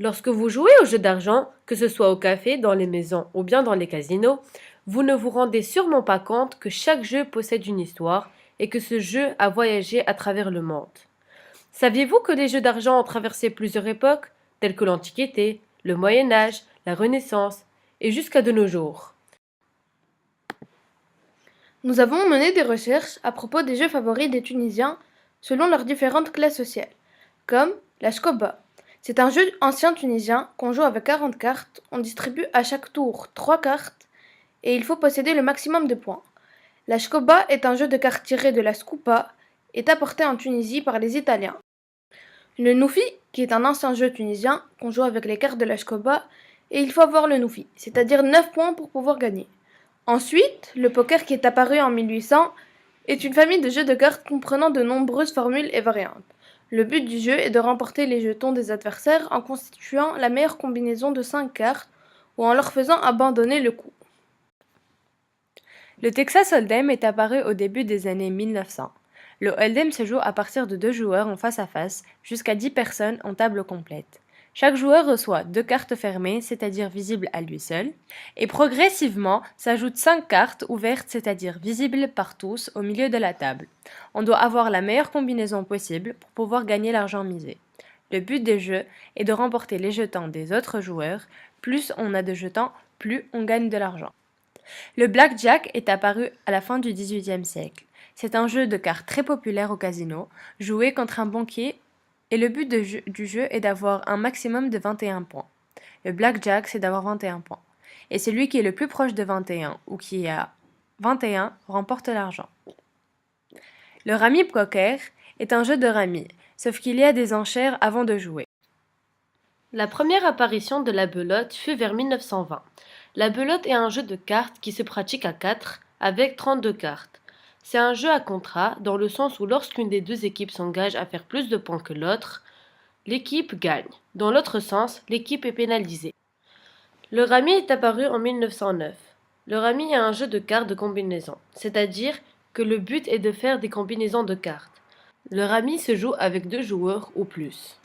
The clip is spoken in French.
Lorsque vous jouez au jeu d'argent, que ce soit au café, dans les maisons ou bien dans les casinos, vous ne vous rendez sûrement pas compte que chaque jeu possède une histoire et que ce jeu a voyagé à travers le monde. Saviez-vous que les jeux d'argent ont traversé plusieurs époques, telles que l'Antiquité, le Moyen Âge, la Renaissance et jusqu'à de nos jours? Nous avons mené des recherches à propos des jeux favoris des Tunisiens selon leurs différentes classes sociales, comme la Shkoba. C'est un jeu ancien tunisien qu'on joue avec 40 cartes, on distribue à chaque tour 3 cartes et il faut posséder le maximum de points. La Shkoba est un jeu de cartes tiré de la Skupa, est apporté en Tunisie par les Italiens. Le Noufi, qui est un ancien jeu tunisien qu'on joue avec les cartes de la Shkoba, et il faut avoir le Noufi, c'est-à-dire 9 points pour pouvoir gagner. Ensuite, le poker qui est apparu en 1800 est une famille de jeux de cartes comprenant de nombreuses formules et variantes. Le but du jeu est de remporter les jetons des adversaires en constituant la meilleure combinaison de 5 cartes ou en leur faisant abandonner le coup. Le Texas Hold'em est apparu au début des années 1900. Le Hold'em se joue à partir de 2 joueurs en face à face, jusqu'à 10 personnes en table complète. Chaque joueur reçoit 2 cartes fermées, c'est-à-dire visibles à lui seul, et progressivement s'ajoutent 5 cartes ouvertes, c'est-à-dire visibles par tous, au milieu de la table. On doit avoir la meilleure combinaison possible pour pouvoir gagner l'argent misé. Le but des jeux est de remporter les jetons des autres joueurs. Plus on a de jetons, plus on gagne de l'argent. Le blackjack est apparu à la fin du XVIIIe siècle. C'est un jeu de cartes très populaire au casino, joué contre un banquier, et le but du jeu est d'avoir un maximum de 21 points. Le blackjack, c'est d'avoir 21 points. Et celui qui est le plus proche de 21 ou qui a 21 remporte l'argent. Le rami poker est un jeu de rami, sauf qu'il y a des enchères avant de jouer. La première apparition de la belote fut vers 1920. La belote est un jeu de cartes qui se pratique à 4 avec 32 cartes. C'est un jeu à contrat dans le sens où lorsqu'une des deux équipes s'engage à faire plus de points que l'autre, l'équipe gagne. Dans l'autre sens, l'équipe est pénalisée. Le rami est apparu en 1909. Le rami est un jeu de cartes de combinaison, c'est-à-dire que le but est de faire des combinaisons de cartes. Le rami se joue avec 2 joueurs ou plus.